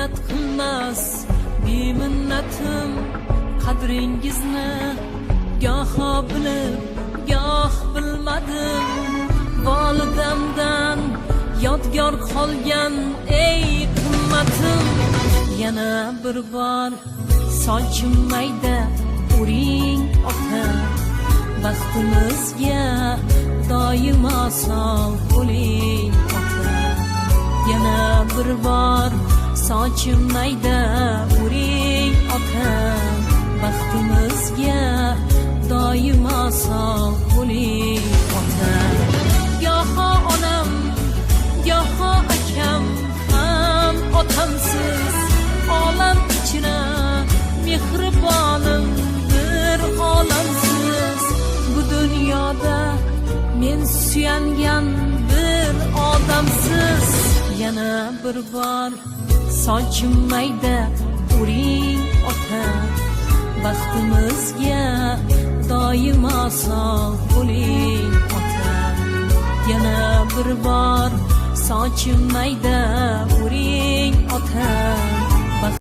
minnat qilmas beminnatim qadringizni goho bilib goh bilmadim volidamdan yodgor qolgan ey qimmatim yana bir bor sochim mayda uring ota baxtimizga doimo sog' bo'ling ota yana bir bor sochim mayda uring ota baxtimizga doimo sog' bo'ling ota goho onam goho akam ham otamsiz olam ichra mehribonimdir olamsiz bu dunyoda men suyangan bir odamsiz yana bir bor sochim mayda uring ota baxtimizga doimo sog' bo'ling ota yana bir bor sochim mayda uring ota